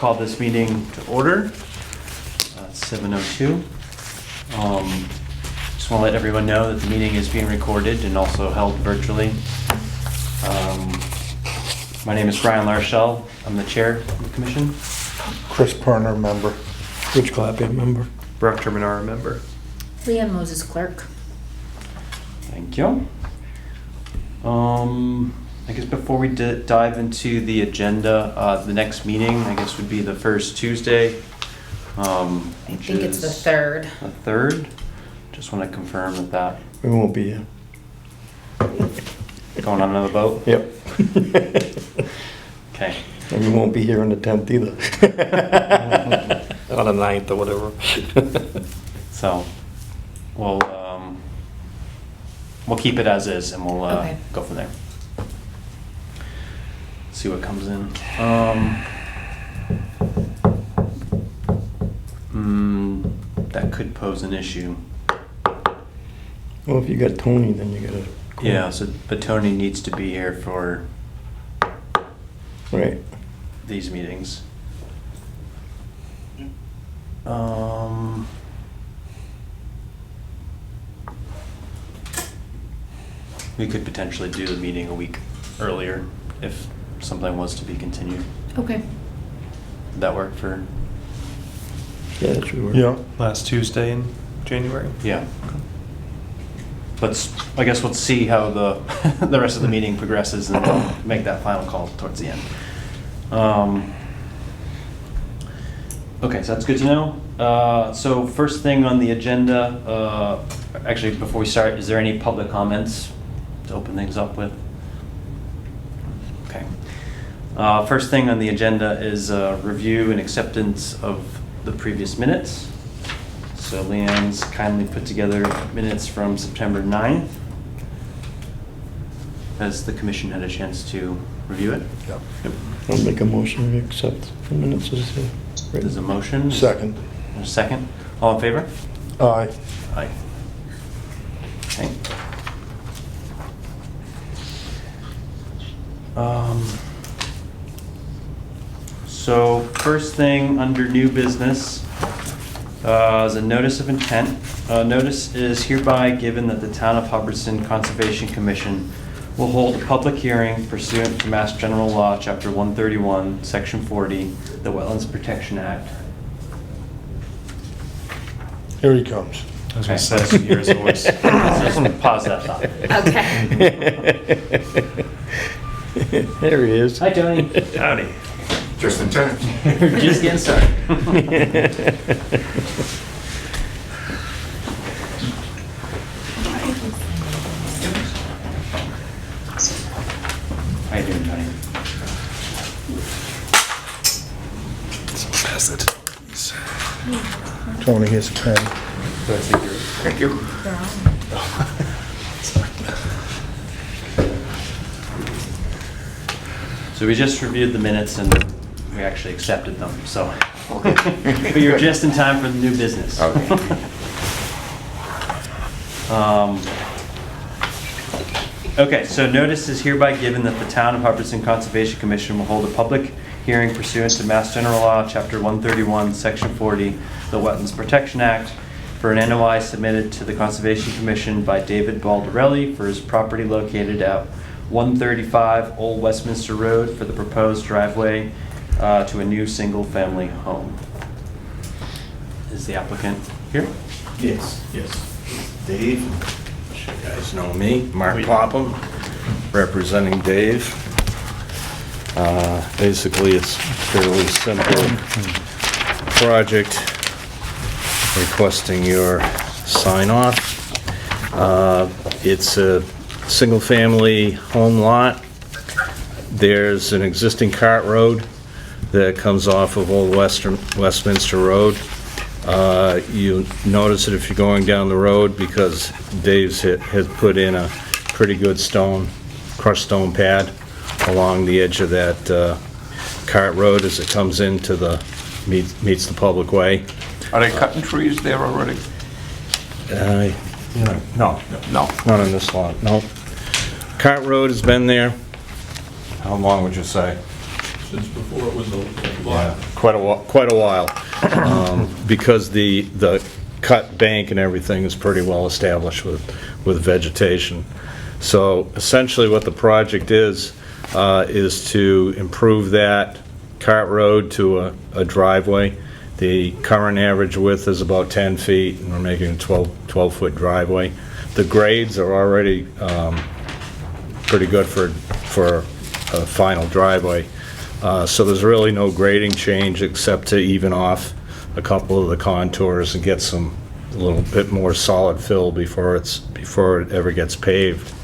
call this meeting to order. 7:02. Just want to let everyone know that the meeting is being recorded and also held virtually. My name is Brian Larshall. I'm the chair of the commission. Chris Perner, member. Rich Clappy, member. Brock Terminara, member. Leanne Moses, clerk. Thank you. I guess before we dive into the agenda, the next meeting, I guess, would be the first Tuesday. I think it's the 3rd. The 3rd. Just want to confirm that We won't be here. going on another boat. Yep. Okay. And we won't be here on the 10th either. On the 9th or whatever. So we'll keep it as is, and we'll Okay. go from there. See what comes in. That could pose an issue. Well, if you got Tony, then you gotta. Yeah. So, but Tony needs to be here for Right. these meetings. We could potentially do the meeting a week earlier if something was to be continued. Okay. Would that work for? Yeah, that should work. Yeah. Last Tuesday in January. Yeah. I guess let's see how the the rest of the meeting progresses and then make that final call towards the end. Okay, so that's good to know. So first thing on the agenda, actually before we start, is there any public comments to open things up with? Okay. First thing on the agenda is review and acceptance of the previous minutes. So Leanne's kindly put together minutes from September 9th. Has the commission had a chance to review it? Yep. I'll make a motion to accept the minutes as There's a written. motion. Second. A second. All in favor? Aye. Aye. Okay. So first thing under new business is a notice of intent. Notice is hereby given that the Town of Hubbardson Conservation Commission will hold a public hearing pursuant to Mass General Law, Chapter 131, Section 40, the Wetlands Protection Act. Here he comes. I was gonna Okay. say, hear his voice. Let's just pause that thought. Okay. There he is. Hi, Tony. Howdy. Just in time. We're just getting started. How you doing, Tony? Pass it. Tony, here's a pen. Thank you. So we just reviewed the minutes and we actually accepted them, so. But you're just in time for the new business. Okay. Okay, so notice is hereby given that the Town of Hubbardson Conservation Commission will hold a public hearing pursuant to Mass General Law, Chapter 131, Section 40, the Wetlands Protection Act, for an NOI submitted to the Conservation Commission by David Baldarelli for his property located at 135 Old Westminster Road for the proposed driveway to a new single-family home. Is the applicant here? Yes. Dave, you guys know me, Mark Popham, representing Dave. Basically, it's a fairly simple project requesting your sign off. It's a single-family home lot. There's an existing cart road that comes off of Old Westminster Road. You notice it if you're going down the road because Dave's has put in a pretty good crushed stone pad along the edge of that cart road as it comes into meets the public way. Are they cutting trees there already? No, No. not on this lot, no. Cart road has been there, how long would you say? since before it was a lot. Quite a while. Because the cut bank and everything is pretty well established with vegetation. So essentially what the project is to improve that cart road to a driveway. The current average width is about 10 feet, and we're making a 12-foot driveway. The grades are already pretty good for a final driveway. So there's really no grading change except to even off a couple of the contours and get a little bit more solid fill before it ever gets paved.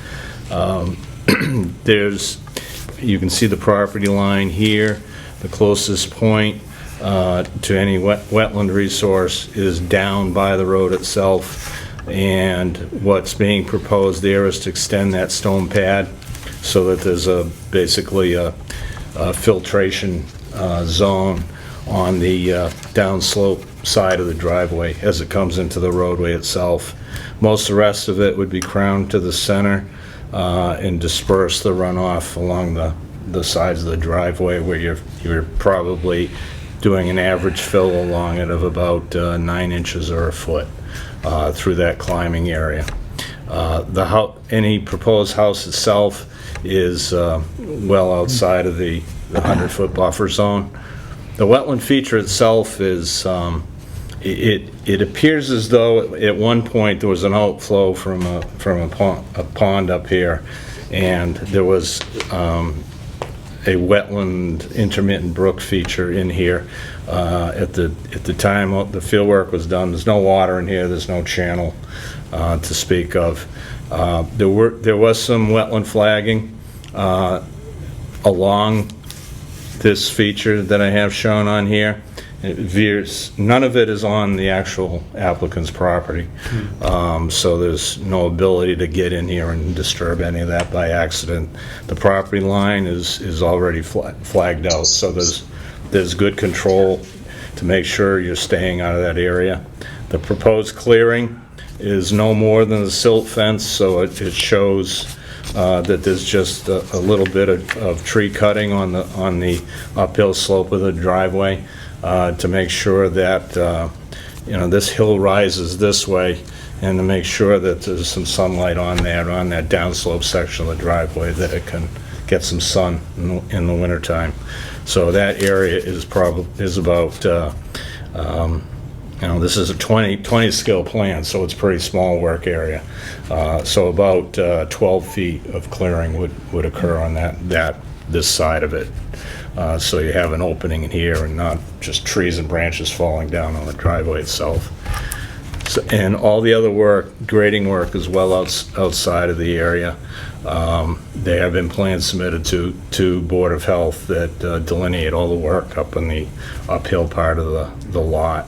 You can see the property line here. The closest point to any wetland resource is down by the road itself, and what's being proposed there is to extend that stone pad so that there's basically a filtration zone on the downslope side of the driveway as it comes into the roadway itself. Most of the rest of it would be crowned to the center and disperse the runoff along the sides of the driveway, where you're probably doing an average fill along it of about 9 inches or a foot through that climbing area. Any proposed house itself is well outside of the 100-foot buffer zone. The wetland feature itself is, it appears as though at one point there was an outflow from a pond up here, and there was a wetland intermittent brook feature in here. At the time the field work was done, there's no water in here, there's no channel to speak of. There was some wetland flagging along this feature that I have shown on here. None of it is on the actual applicant's property, so there's no ability to get in here and disturb any of that by accident. The property line is already flagged out, so there's good control to make sure you're staying out of that area. The proposed clearing is no more than the silt fence, so it shows that there's just a little bit of tree cutting on the uphill slope of the driveway to make sure that this hill rises this way, and to make sure that there's some sunlight on that downslope section of the driveway, that it can get some sun in the wintertime. So that area is about this is a 20 scale plan, so it's a pretty small work area. So about 12 feet of clearing would occur on this side of it. So you have an opening in here and not just trees and branches falling down on the driveway itself. So, and all the other grading work is well outside of the area. There have been plans submitted to Board of Health that delineate all the work up in the uphill part of the lot.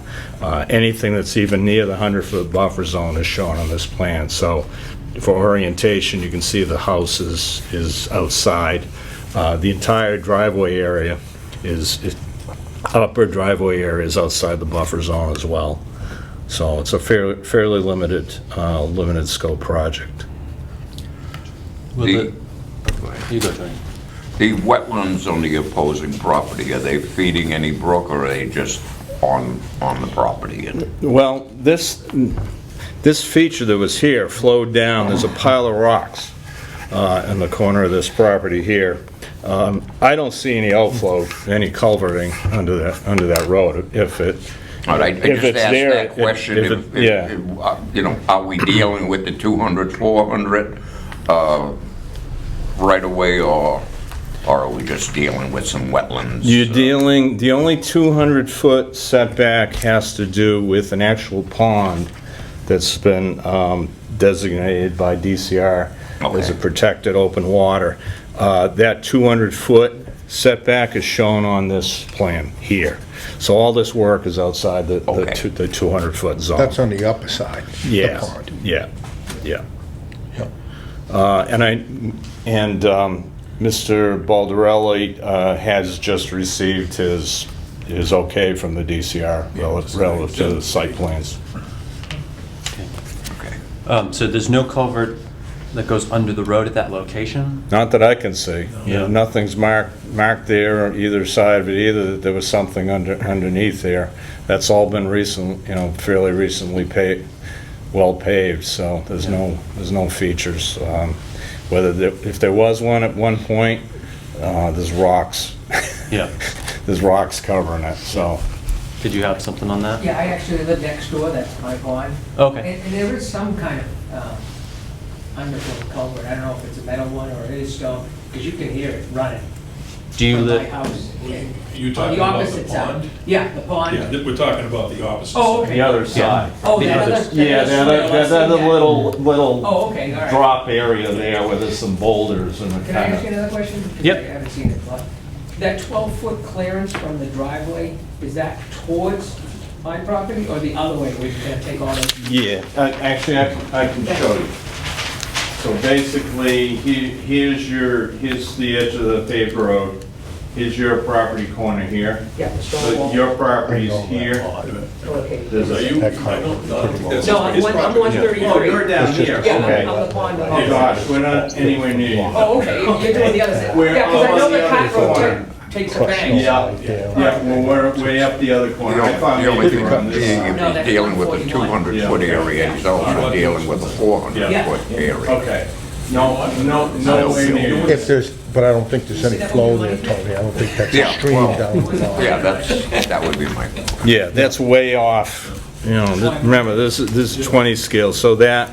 Anything that's even near the 100-foot buffer zone is shown on this plan. So for orientation, you can see the house is outside. The entire driveway area upper driveway area is outside the buffer zone as well. So it's a fairly limited scope project. The You go, Tony. the wetlands on the opposing property, are they feeding any brook, or are they just on the property? Well, this feature that was here flowed down. There's a pile of rocks in the corner of this property here. I don't see any outflow, any culverting under that road. All right, I If just it's asked there, that question, are we dealing with the 200, 400 right away, or are we just dealing with some wetlands? The only 200-foot setback has to do with an actual pond that's been designated by DCR as a protected open water. That 200-foot setback is shown on this plan here. So all this work is outside the 200-foot zone. That's on the upper side, the pond. Yeah. Yep. And Mr. Baldarelli has just received his okay from the DCR relative to the site plans. So there's no culvert that goes under the road at that location? Not that I can see. Yeah. Nothing's marked there on either side of it either, that there was something underneath there. That's all been fairly recently well paved, so there's no features. If there was one at one point, there's rocks. Yeah. There's rocks covering it, so. Did you have something on that? Yeah, I actually live next door, that's my pond. Okay. And there is some kind of underground culvert, I don't know if it's a metal one or it is stone, because you can hear it running Do you from my live, house. You On talking the about the opposite side. pond? Yeah, the pond. Yeah, we're talking about the opposite side. Oh, okay. The other side. Oh, The that other- other. Yeah, that other swale, I that see other that. little Oh, okay, all right. drop area there where there's some boulders and it Can I kind ask you of. another question? Because Yep. I haven't seen it, but that 12-foot clearance from the driveway, is that towards my property or the other way, where you're gonna take all the? Yeah, actually, I can show you. So basically, here's the edge of the paved road. Here's your property corner here. Yeah, the stone So wall. your property's here. Okay. There's Are a, you, I That don't, car- I don't think that's No, I'm his one- I'm property. 133. oh, you're down here, Yeah, okay. I'm the pond. Oh gosh, we're not anywhere near you. Oh, okay, you're doing the other side. We're Yeah, because I know on the the other cat road corner. takes a bank. Yeah, yeah, well, we're way up the other corner. I found The only it thing from being, this if side. No, he's that's dealing with a 141. 200-foot area, he's also dealing with a 400-foot area. Okay, nowhere near. If there's, but I don't think there's any flow there, Tony. I don't think that's a Yeah, stream well, down the pond. Yeah, that would be my, Yeah, that's way off, remember, this is 20 scale, so that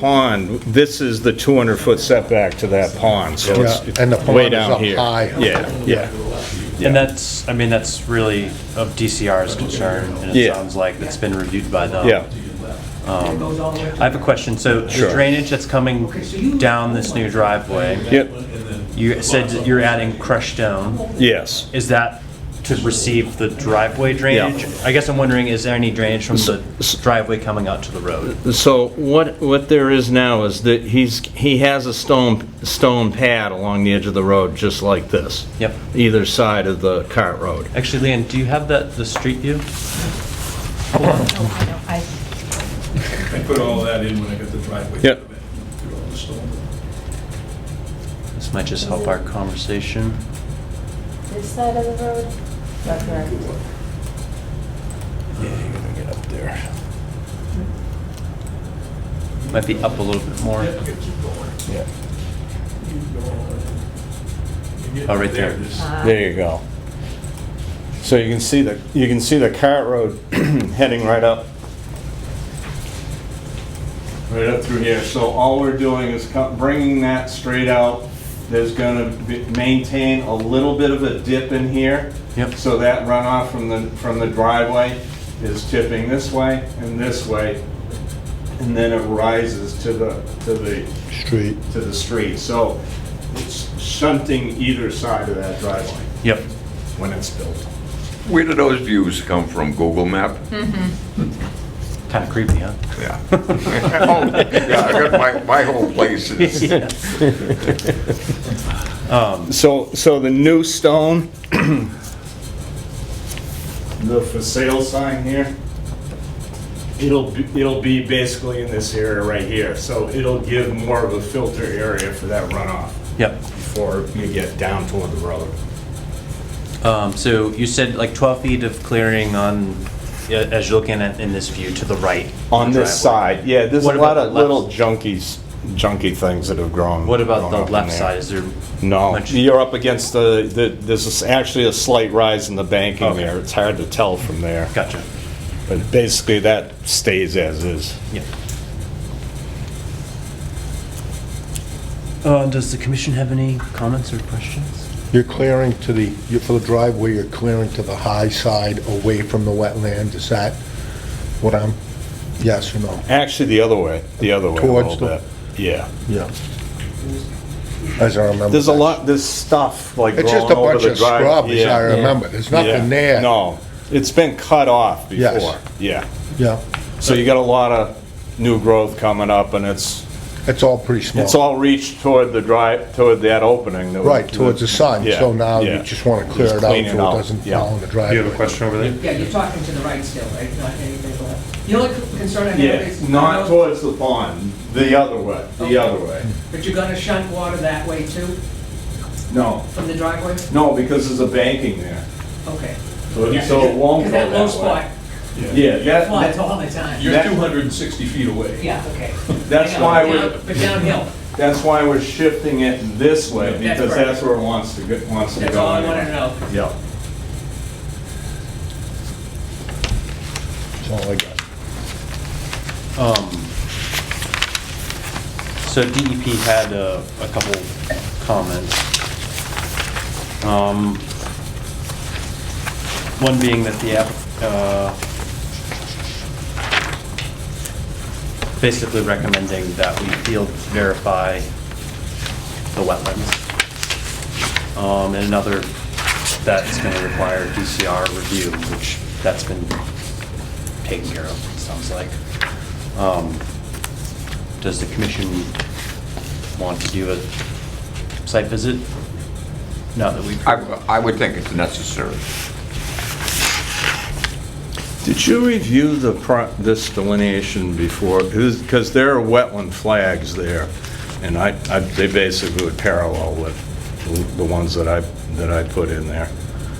pond, this is the 200-foot setback to that pond, so Yeah, it's and the way pond is down up here. high. Yeah. and that's really of DCR's concern, and it Yeah. sounds like it's been reviewed by them. Yeah, It goes all the way. I have a question. So the Sure. drainage that's coming down this new driveway, yep, you said that you're adding crushed stone. yes. Is that to receive the driveway drainage? Yeah. I guess I'm wondering, is there any drainage from the S- driveway coming out to the road? So what there is now is that he has a stone pad along the edge of the road, just like this. Yep. Either side of the cart road. Actually, Leanne, do you have the street view? Oh, I know, I put all that in when I got the driveway. Yep. permit. Put all the stone. This might just help our conversation. This side of the road? That's right. Yeah, you're gonna get up there. Might be up a little bit more. Yeah. Oh, right there. it is. There you go. So you can see the cart road heading right up through here. So all we're doing is bringing that straight out. There's gonna maintain a little bit of a dip in here. Yep. So that runoff from the driveway is tipping this way, and then it rises to the Street. street. So it's shunting either side of that driveway Yep. when it's built. where do those views come from, Google Map? Kind of creepy, huh? Yeah. Oh, yeah, I got my whole place is, So the new stone, the for sale sign here, it'll be basically in this area right here. So it'll give more of a filter area for that runoff Yep. before you get down toward the road. So you said like 12 feet of clearing on, as you're looking at in this view, to the right. On the this driveway. side, yeah, there's a What lot about of the left? little junky things that have grown. What about grown the up in left there. side? Is there No, much? you're up against there's actually a slight rise in the banking Okay. there. It's hard to tell from there. Gotcha. But basically, that stays as is. Yeah. Does the commission have any comments or questions? You're clearing for the driveway, you're clearing to the high side away from the wetland. Is that what yes or no? Actually, the other way a Towards little bit. Yeah. Yeah. As I remember. There's there's stuff like It's just growing a over bunch the of drive- scrub, as yeah. I remember. There's Yeah. nothing there. No, it's been cut off Yes. before. Yeah. Yeah. So you got a lot of new growth coming up, and it's all pretty small. It's all reached toward toward that opening. Right, towards the sun. Yeah, So now you yeah. just want to clear Just it out so clean it it out, doesn't yeah. fall in the driveway. You have a question over there? Yeah, you're talking to the right still, right? Not anything left. The only concern I have Yeah, is. not towards the pond. The other way, the other way. But you're gonna shunt water that way too, No, from the driveway? no, because there's a banking there. Okay. So Yeah, so it won't go because that low that spot way. Yeah, floods all the time. You're That- 260 feet away. Yeah, okay. That's I know, why down- we're- But downhill, that's why we're shifting it this way, That's because perfect. that's where it wants to go, wants to go. that's all I wanna anyway. know. Yeah. That's all I got. So DEP had a couple comments. One being that the basically recommending that we field verify the wetlands. And another, that it's gonna require DCR review, which that's been taken care of, it sounds like. Does the commission want to do a site visit? Now that we've. I would think it's necessary. Did you review this delineation before? Because there are wetland flags there, and they basically would parallel with the ones that I put in there.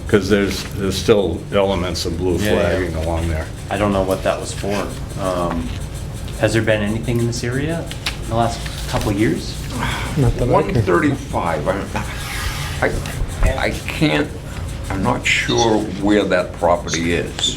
Because there's still elements of blue Yeah, flagging yeah. along there. I don't know what that was for. Has there been anything in this area in the last couple of years? Not that I can. 135, I can't, I'm not sure where that property is.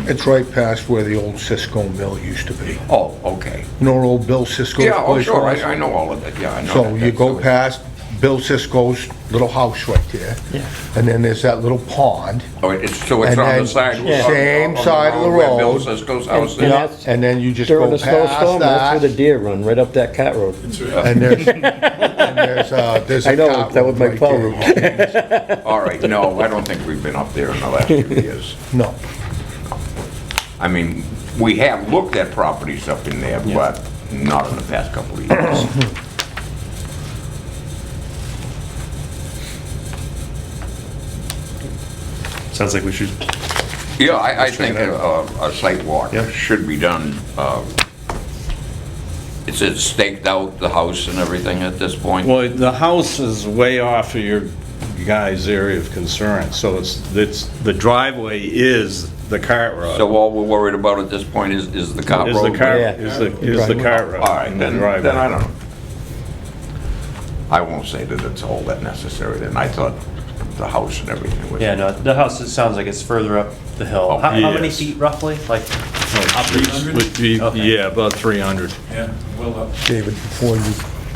It's right past where the old Cisco mill used to be. Oh, okay. You know where old Bill Cisco's Yeah, oh, place sure, was? I know all of that, yeah, I know. So that. you go That's- past Bill Cisco's little house right there. Yeah. And then there's that little pond. Oh, so it's And on then the side. same side of the Where Bill road. Cisco's house And is? that's- And then you just During go a snowstorm, past that's where the that. deer run, right up that cat road. That's right. And there's a I know, cat that was road my right plow there. All right, no, I don't think we've been up there in the last few years. No. I mean, we have looked at properties up in there, but not in the past couple of years. Sounds like we should, Yeah, I think a site walk Yeah. should be done. Is it staked out, the house and everything at this point? Well, the house is way off of your guys' area of concern, so the driveway is the cart road. So all we're worried about at this point is the cart Is road? the cart, Yeah. is the cart road. All right, and the then driveway. I don't know. I won't say that it's all that necessary, then I thought the house and everything was. Yeah, no, the house, it sounds like it's further up the hill. How many Yes. feet roughly? Like, Oh, geez, would be- Okay. Yeah, about 300. Yeah, well up. David, before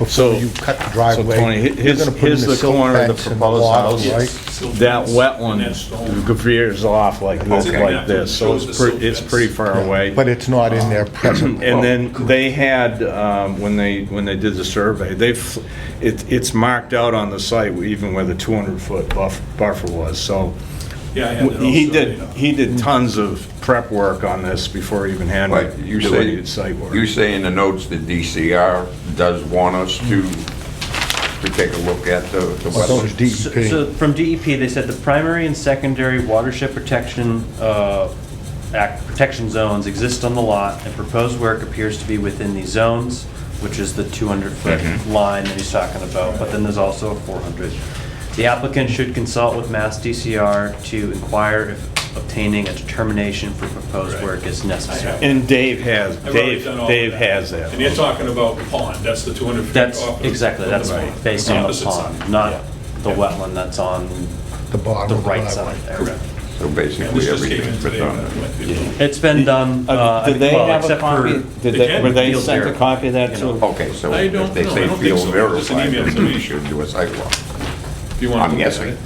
So- you cut the So driveway, Tony, you're here's gonna put in the the silt corner of the fence and the proposed water, house. right? Silt That fence and that wetland stone. veers off like this, Okay. like this, so Shows the it's silt pretty fence. far away. But it's not in there presently. And then they had, when they did the survey, it's marked out on the site, even where the 200-foot buffer was, so Yeah, I had that all he surveyed up. did tons of prep work on this before he even had But you delineated site work. You say in the notes that DCR does want us to take a look at the Well, so wetlands? is so DEP. from DEP, they said the primary and secondary watershed protection, act, protection zones exist on the lot, and proposed work appears to be within these zones, which is the 200-foot line that he's talking about, but then there's also a 400. The applicant should consult with Mass DCR to inquire if obtaining a determination for proposed Right. work is necessary. And Dave has I've already done all of Dave that. has that. And you're talking about the pond, that's the 200 feet That's, off of- exactly, of that's the pond. based on the Opposite pond, side. not Yeah. the Yeah. wetland that's on The bottom the of the right driveway. side there. Correct. So And basically, this just came in everything's today. been when I done. went through the- It's been done, Did they well, have a except for, copy? They can. Were they Field sent a verify. copy of that You too? know. Okay, so I don't if they know. I say don't think field so. Just an verified, email to then me. we should do a site walk. If you want to I'm look at guessing. it.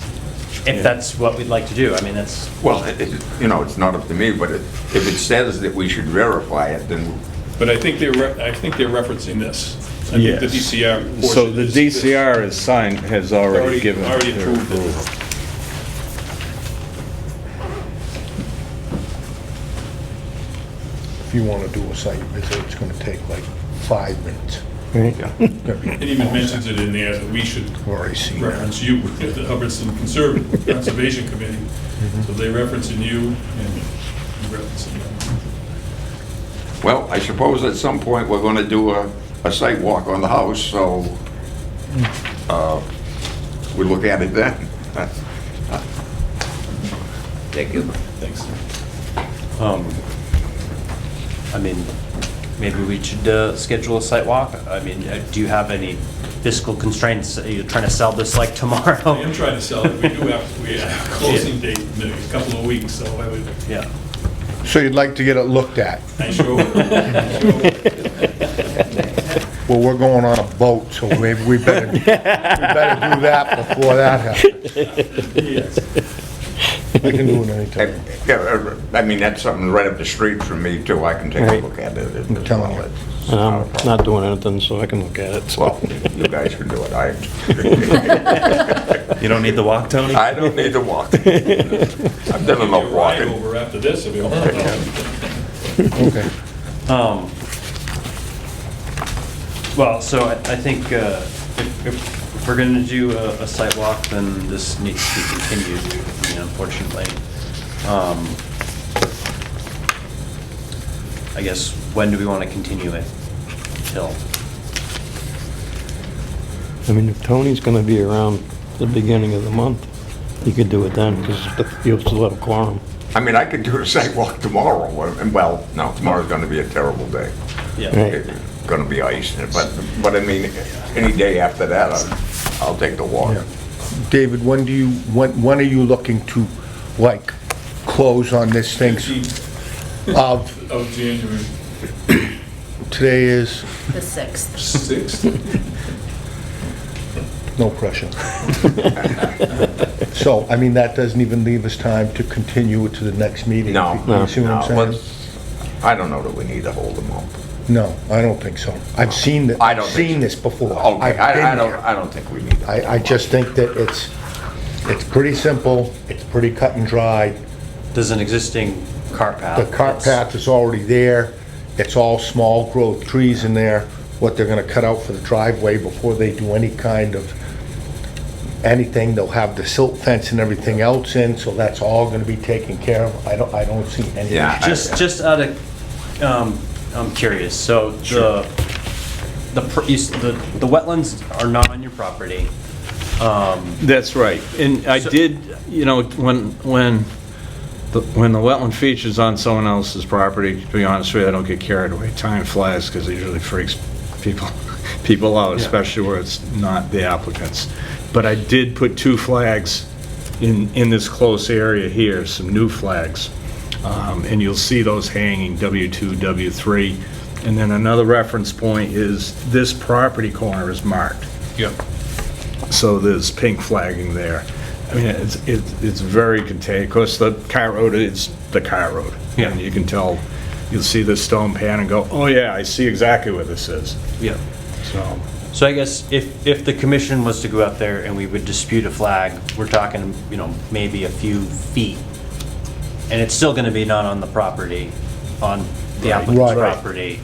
if that's what we'd like to do, I mean, that's, Well, it's not up to me, but if it says that we should verify it, then But I think they're referencing this. I think the Yes. DCR portion So the is- DCR has signed, has already given. Already their approved approval. it. If you want to do a site visit, it's going to take like 5 minutes. It even mentions it in there that we should I've already seen that. reference you, the Hubbardson Conservation Committee. So they referencing you and you referencing them. Well, I suppose at some point we're gonna do a site walk on the house, so, we look at it then. Thank you. Thanks. I mean, maybe we should schedule a site walk. I mean, do you have any fiscal constraints? Are you trying to sell this like I tomorrow? am trying to sell it. We have a closing date in a couple of weeks, so I would, Yeah. So you'd like to get it looked at? I sure would. Well, we're going on a boat, so maybe we better do that before that happens. Yes. I can do it anytime. Yeah, I mean, that's something right up the street from me too, I can take a Right. look at it. I'm telling you. It's And not a I'm problem. not doing anything, so I can look at it, so. Well, you guys can do it, You don't need the walk, Tony? I don't need to walk. I've done enough Ride walking. over after this if you want. Okay. Well, so I think if we're going to do a site walk, then this needs to be continued, you know, unfortunately. I guess, when do we want to continue it till? I mean, if Tony's gonna be around the beginning of the month, you could do it then, because you'll still have a quorum. I mean, I could do a sidewalk tomorrow, and well, no, tomorrow's gonna be a terrible day. Yeah. Right. It's gonna be ice, but I mean, any day after that, I'll take the walk. Yeah. David, when are you looking to, like, close on this thing? 15th Of, of January today is, The 6th. 6th. no pressure. So, I mean, that doesn't even leave us time to continue it to the next meeting. No, You see what I'm saying? I don't know that we need to hold them up. No, I don't think so. I've seen I don't think so. this before. Okay, I've been I there. don't think we need to. hold I them up. just think that it's pretty simple, it's pretty cut and dried. There's an existing cart path. The cart path is already there, it's all small growth trees in there, what they're gonna cut out for the driveway before they do any kind of anything, they'll have the silt fence and everything else in, so that's all gonna be taken care of. I don't see any. Yeah. Just out of, I'm curious, so the wetlands are not on your property. That's right. And I So- did, you know, when the wetland features on someone else's property, to be honest with you, I don't get carried away. Time flies because it usually freaks people out, especially where it's not the applicants. But I did put 2 flags in this close area here, some new flags. And you'll see those hanging, W2, W3. And then another reference point is this property corner is marked. Yep. So there's pink flagging there. I mean, it's very contained. Of course, the car road is the car road. Yeah. And you can tell, you'll see the stone pan and go, oh yeah, I see exactly where this is. Yeah. So, So I guess if the commission was to go out there and we would dispute a flag, we're talking, you know, maybe a few feet. And it's still gonna be not on the property, on the applicant's Right. property.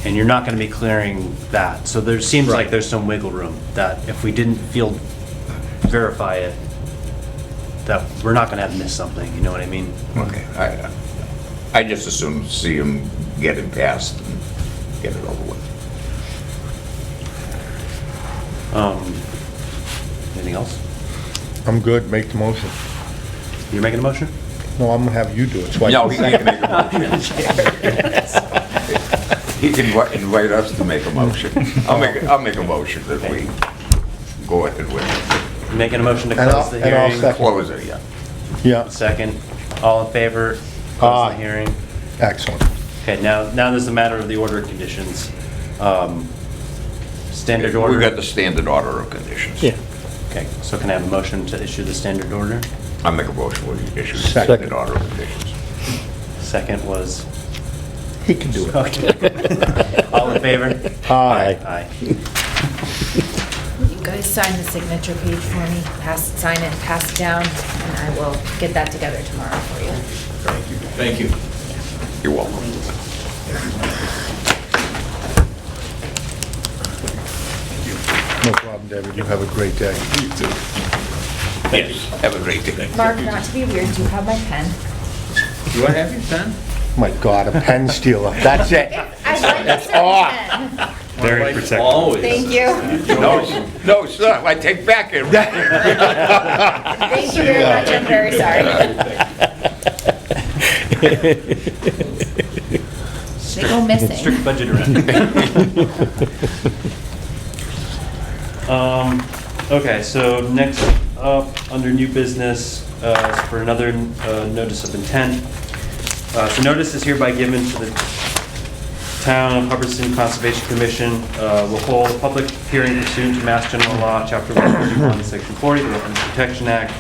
And you're not gonna be clearing that. So there seems like there's some wiggle room that if we didn't verify it, that we're not gonna have missed something, you know what I mean? Okay, I just assume see them get it passed and get it over with. Anything else? I'm good, make the motion. You're making a motion? No, I'm gonna have you do it, so I No, can he can make a motion. He can invite us to make a motion. I'll make a motion that we go ahead with it. You're making a motion to And close I'll- the and I'll hearing? second. Close it, yeah. Yeah, Second, all in favor? Close the Aye. hearing. excellent. Okay, now there's the matter of the order of conditions. Standard We order? got the standard order of conditions. Yeah. Okay, so can I have a motion to issue the standard order? I'll make a motion with the issue of Second. standard order of conditions. Second was, He can do it. okay. All in favor? Aye. Aye. You guys sign the signature page for me, sign it, pass it down, and I will get that together tomorrow for you. Thank you. You're welcome. No problem, David, you have a great day. You too. Yes, have a great day. Mark, not to be weird, do you have my pen? Do I have your pen? My God, a pen stealer, that's it. I'd like to serve again. Very protective. Always. Thank you. No, sir, I take back everything. Thank you very much. I'm very sorry. They go missing. Strict budget around. Okay, so next up, under new business, is for another notice of intent. So notice is hereby given to the Town of Hubbardston Conservation Commission will hold a public hearing pursuant to Mass General Law, Chapter 131, Section 40, the Wetlands Protection Act,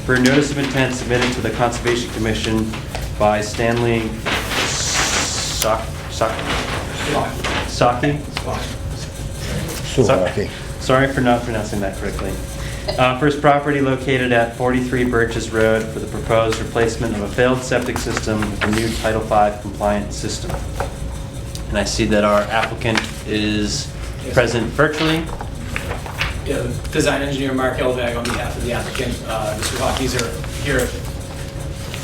for a notice of intent submitted to the Conservation Commission by Stanley Saki? Sulaki. Sorry for not pronouncing that correctly. For his property located at 43 Birches Road for the proposed replacement of a failed septic system with a new Title V compliant system. And I see that our applicant is present virtually. Yeah, the design engineer Mark Elvag on behalf of the applicant. The Sulakis are here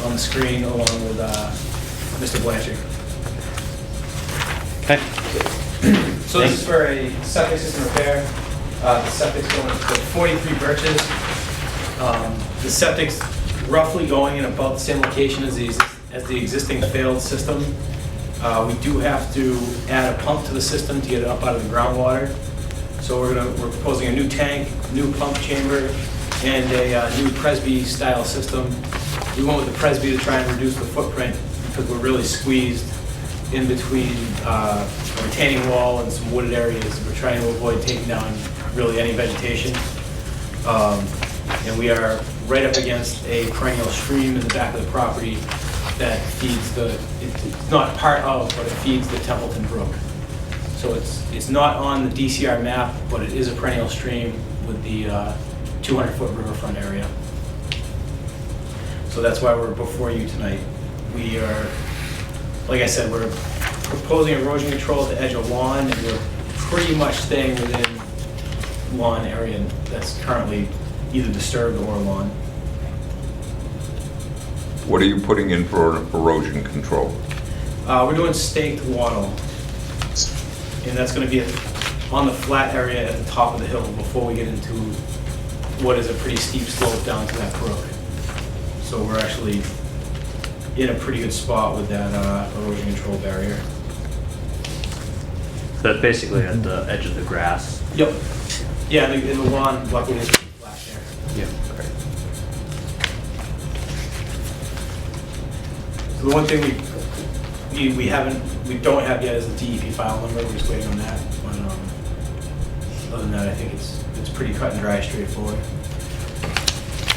on the screen along with Mr. Blanchard. Okay. So this is for a septic system repair. The septic's going to 43 Birches. The septic's roughly going in about the same location as the existing failed system. We do have to add a pump to the system to get it up out of the groundwater. So we're proposing a new tank, new pump chamber, and a new Presby style system. We went with the Presby to try and reduce the footprint because we're really squeezed in between a retaining wall and some wooded areas. We're trying to avoid taking down really any vegetation. And we are right up against a perennial stream in the back of the property that feeds it's not part of, but it feeds the Templeton Brook. So it's not on the DCR map, but it is a perennial stream with the 200-foot riverfront area. So that's why we're before you tonight. We are, like I said, we're proposing erosion control at the edge of lawn, and we're pretty much staying within lawn area that's currently either disturbed or lawn. What are you putting in for erosion control? We're doing staked wattle, and that's going to be on the flat area at the top of the hill before we get into what is a pretty steep slope down to that brook. So we're actually in a pretty good spot with that erosion control barrier. So that's basically at the edge of the grass. Yep. Yeah, and the lawn luckily is pretty flat there. Yeah. Great. So the one thing we don't have yet is the DEP file number. We're just waiting on that. But other than that, I think it's pretty cut and dry, straightforward.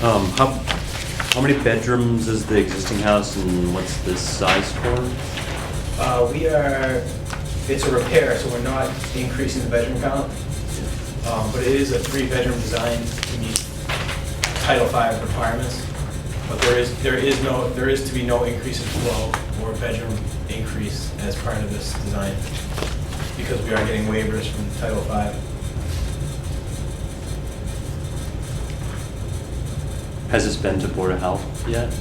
How many bedrooms is the existing house, and what's the size for? It's a repair, so we're not increasing the bedroom count. But it is a 3-bedroom design to meet Title V requirements. But there is to be no increase in flow or bedroom increase as part of this design because we are getting waivers from Title V. Has this been to Board of Health yet?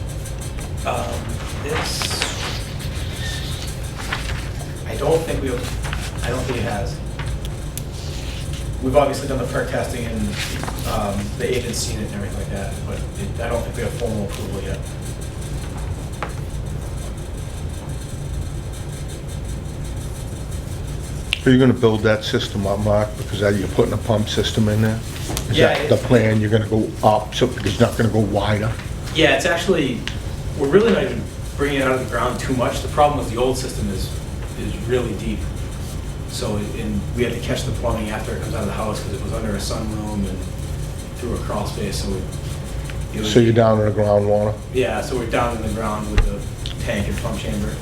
I don't think it has. We've obviously done the perk testing and the agent's seen it and everything like that, but I don't think we have formal approval yet. Are you gonna build that system up, Mark, because you're putting a pump system in there? Is Yeah, that the plan, you're gonna go up, so it's not gonna go wider? Yeah, it's actually, we're really not even bringing it out of the ground too much. The problem was the old system is really deep. So, and we had to catch the plumbing after it comes out of the house because it was under a sunroom and through a crawl space, so it was. So you're down in the groundwater? Yeah, so we're down in the ground with the tank and pump chamber.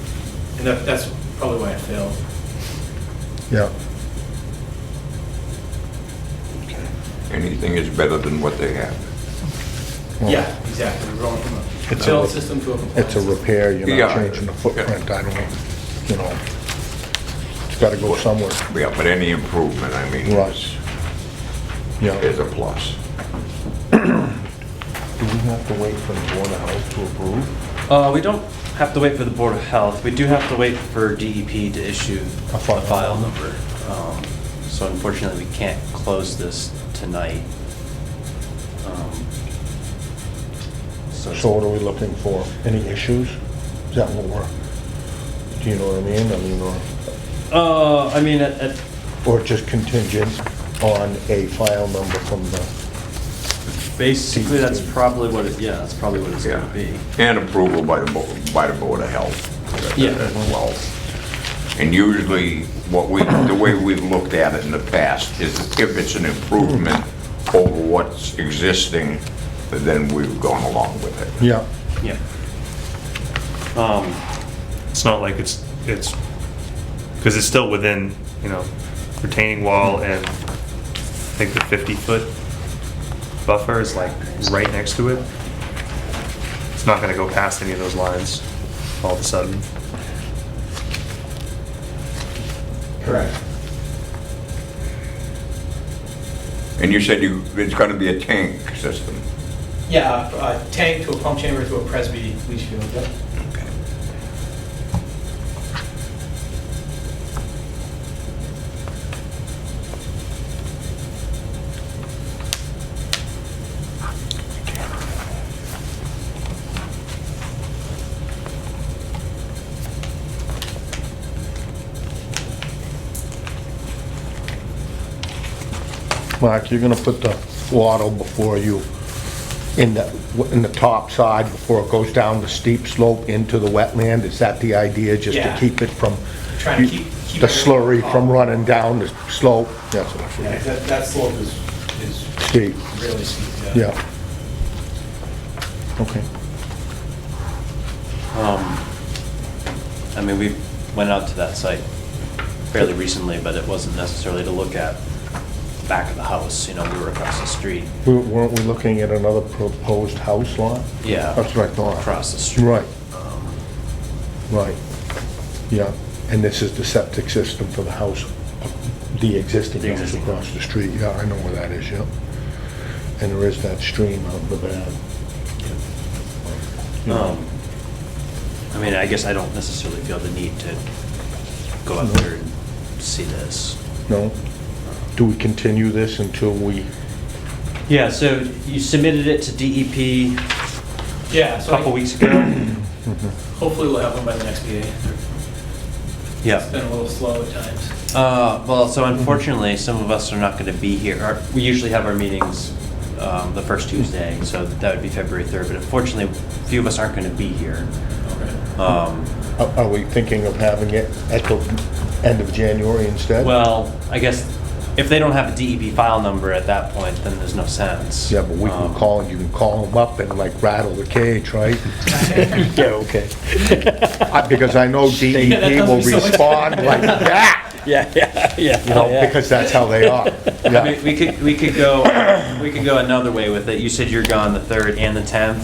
And that's probably why it failed. Yeah. Anything is better than what they have. Well, Yeah, exactly. We're going from a It's a- failed system to a compliant It's a system. repair, you're Yeah. not changing the footprint, I don't, it's gotta go somewhere. Yeah, but any improvement, I mean, Right. Yeah. is a plus. Do we have to wait for the Board of Health to approve? We don't have to wait for the Board of Health. We do have to wait for DEP to issue a file file number. So unfortunately, we can't close this tonight. So what are we looking for? Any issues? Is that what we're, do you know what I mean? I mean, Or just contingent on a file number from the, basically, that's probably what it, yeah, that's probably what it's Yeah. gonna be. And approval by the Board of Health. Yeah. As well. And usually, the way we've looked at it in the past is if it's an improvement over what's existing, then we've gone along with it. yeah. Yeah. It's not like it's, because it's still within, retaining wall, and I think the 50-foot buffer is like right next to it. It's not gonna go past any of those lines all of a sudden. Correct. And you said it's gonna be a tank system. Yeah, a tank to a pump chamber to a Presby leach field. Yep. Mark, you're gonna put the wattle before you, in the top side, before it goes down the steep slope into the wetland? Is that the idea, just to Yeah. keep it from, Trying to keep the it- slurry from running down the slope? That's what I Yeah, figured. that slope is Steep, really steep, yeah. Okay. I mean, we went out to that site fairly recently, but it wasn't necessarily to look at the back of the house, we were across the street. Weren't we looking at another proposed house lot? Yeah. That's what I thought. Across the street. Right, right, yeah. And this is the septic system for the house, the existing The house existing across the street. Yeah, I know where that is, yeah. And there is that stream out in the back. I mean, I guess I don't necessarily feel the need to go up there and see this. No? Do we continue this until we, Yeah, so you submitted it to DEP Yeah, a so couple weeks ago? hopefully we'll have one by the next meeting. Yeah. It's been a little slow at times. Well, so unfortunately, some of us are not going to be here. We usually have our meetings the first Tuesday, so that would be February 3rd, but unfortunately, a few of us aren't going to be here. are we thinking of having it at the end of January instead? Well, I guess if they don't have a DEP file number at that point, then there's no sense. Yeah, but we can you can call them up and like rattle the cage, right? Yeah, okay. Because I know that DEP does will me so much respond like that, Yeah. because that's how they are. I Yeah. mean, we could go another way with it. You said you're gone the 3rd and the 10th.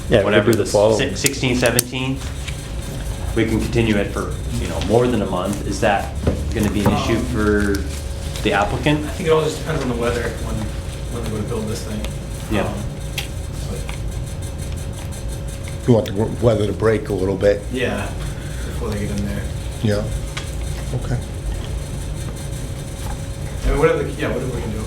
Yeah, we could Whatever, do the the following. 16th, 17th. We can continue it for, more than a month. Is that gonna be an issue for the applicant? I think it all just depends on the weather when they're going to build this thing. Yeah. But You want the weather to break a little bit, yeah, before they get in there. yeah? Okay. I mean, whatever we can do.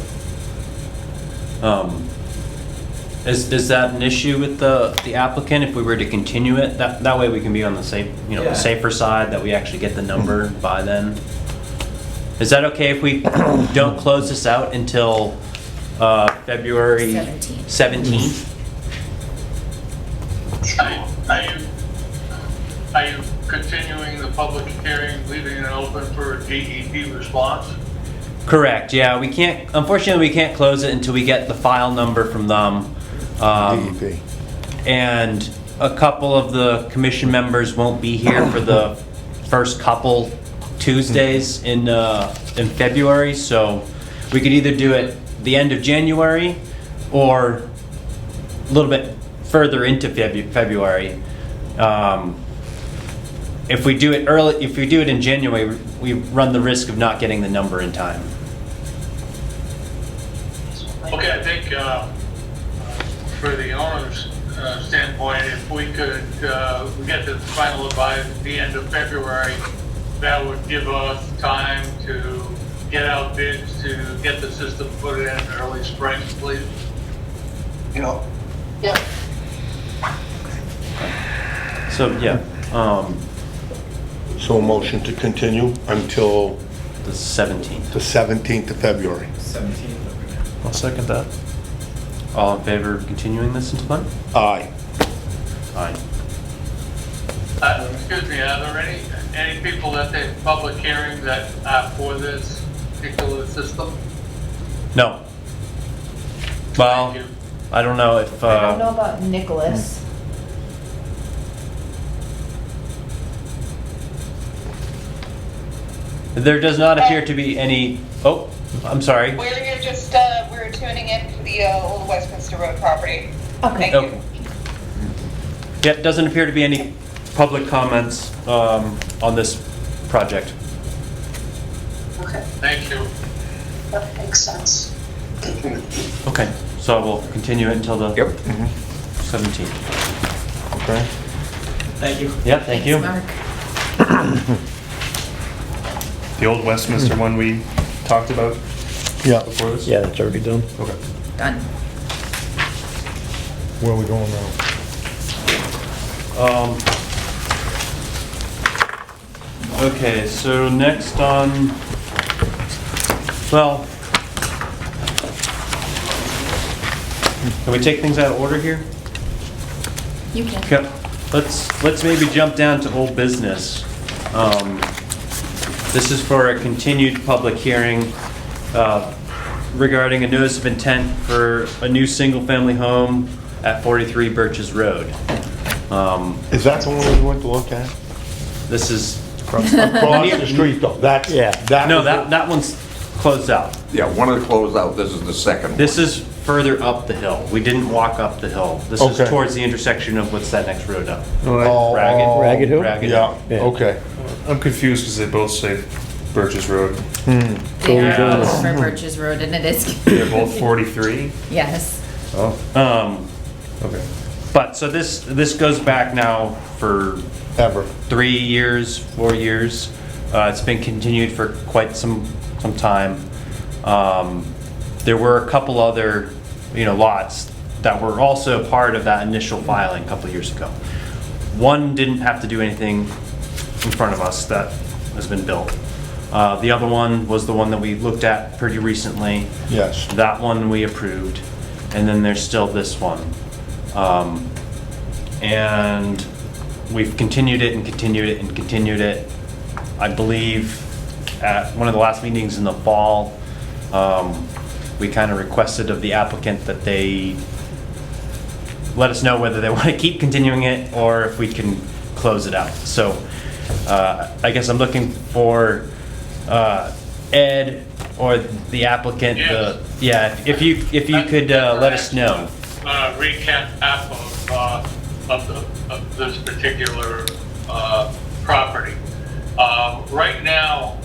Is that an issue with the applicant if we were to continue it? That way we can be on the safe, Yeah. the safer side, that we actually get the number by then. Is that okay if we don't close this out until February 17th? Are you continuing the public hearing, leaving it open for a DEP response? Correct, yeah. Unfortunately, we can't close it until we get the file number from them. DEP. And a couple of the commission members won't be here for the first couple Tuesdays in February, so we could either do it the end of January or a little bit further into February. If we do it in January, we run the risk of not getting the number in time. Okay, I think for the owners, standpoint, if we could get the final advice at the end of February, that would give us time to get out bids to get the system put in early spring, please. Yeah. Yeah. So, yeah, So a motion to continue until the 17th. the 17th of February. 17th. I'll second that. All in favor of continuing this until then? Aye. Aye. Excuse me, are there any people at the public hearing that are for this particular system? No. Well, Thank you. I don't know if, I don't know about Nicholas. there does not appear to be any, oh, I'm sorry. We're just, we're tuning in to the Old Westminster Road property. Okay. Thank you. Okay. Yep, doesn't appear to be any public comments on this project. Okay, Thank you. that makes sense. Okay, so we'll continue it until the Yep. 17th. Okay. Thank you. Yeah, thank you. Mark. The old Westminster one we talked about Yeah. before this? Yeah, that's already done. Okay. Done. Where are we going now? Okay, so next on, well, can we take things out of order here? You can. Okay, let's maybe jump down to old business. This is for a continued public hearing regarding a notice of intent for a new single-family home at 43 Birches Road. Is that the one we went to look at? This is, Across the street though, that's, Yeah. no, was that one's closed out. Yeah, one of the closeout, this is the second one. This is further up the hill. We didn't walk up the hill. This is Okay. towards the intersection of what's that next road up? Oh, Ragged? Ragged Hill? Ragged. Yeah, Yeah. okay. I'm confused because they both say Birches Road. They are doing both for Birches Road, and it is, They're both 43? yes. Oh, okay. But, so this goes back now for Ever. 3 years, 4 years. It's been continued for quite some time. There were a couple other, lots that were also part of that initial filing a couple years ago. One didn't have to do anything in front of us that has been built. The other one was the one that we looked at pretty recently. Yes. That one we approved, and then there's still this one. And we've continued it and continued it and continued it. I believe at one of the last meetings in the fall, we kind of requested of the applicant that they let us know whether they want to keep continuing it or if we can close it out. So I guess I'm looking for Ed or the applicant. Yes. Yeah, if you could let us know. Recap of this particular property. Right now,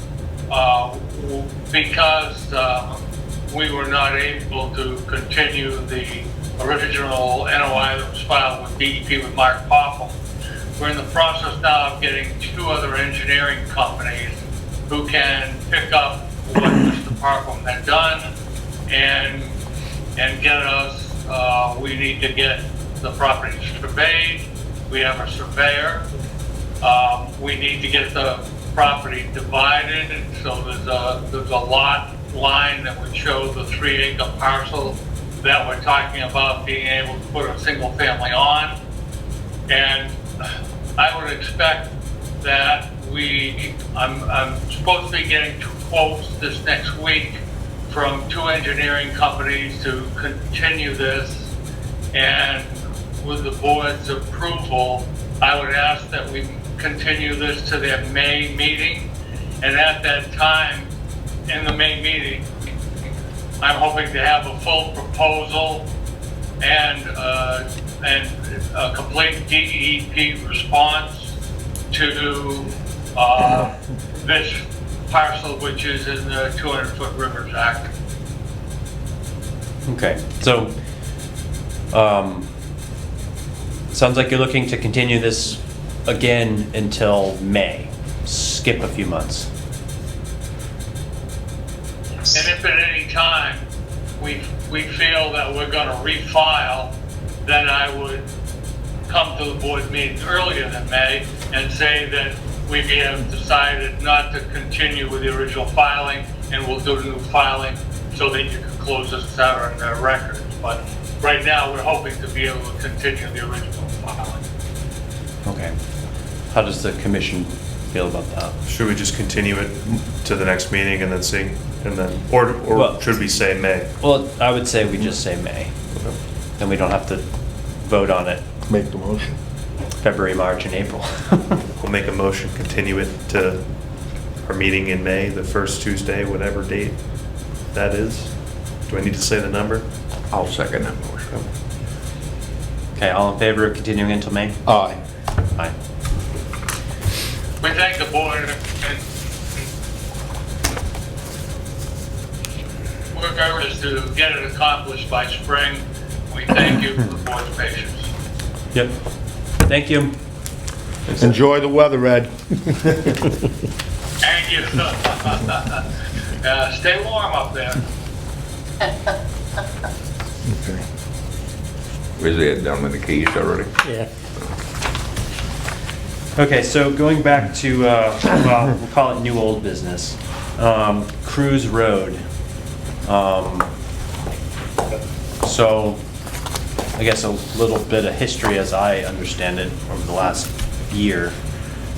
because we were not able to continue the original NOI that was filed with DEP with Mark Popham, we're in the process now of getting 2 other engineering companies who can pick up what Mr. Popham had done and get us, we need to get the property surveyed. We have a surveyor. We need to get the property divided, and so there's a lot line that would show the 3-acre parcel that we're talking about being able to put a single family on. And I would expect that I'm supposed to be getting 2 quotes this next week from 2 engineering companies to continue this, and with the board's approval, I would ask that we continue this to their May meeting, and at that time, in the May meeting, I'm hoping to have a full proposal and a complete DEP response to this parcel, which is in the 200-foot Rivers Act. Okay, so sounds like you're looking to continue this again until May. Skip a few months. And if at any time we feel that we're gonna refile, then I would come to the board meeting earlier than May and say that we have decided not to continue with the original filing and we'll do a new filing so that you can close this out on the records. But right now, we're hoping to be able to continue the original filing. Okay. How does the commission feel about that? Should we just continue it to the next meeting and then see, and then, or Well- should we say May? Well, I would say we just say May. Then we don't have to vote on it Make the motion. February, March, and April. We'll make a motion, continue it to our meeting in May, the first Tuesday, whatever date that is. Do I need to say the number? I'll second that motion. Okay, all in favor of continuing until May? Aye. Aye. We thank the board and work our best to get it accomplished by spring. We thank you for the board's patience. Yep. Thank you. Enjoy the weather, Ed. Thank you. Stay warm up there. Okay. Is it done with the keys already? Yeah. Okay, so going back to, well, we'll call it new old business. Cruise Road. So, I guess a little bit of history as I understand it over the last year.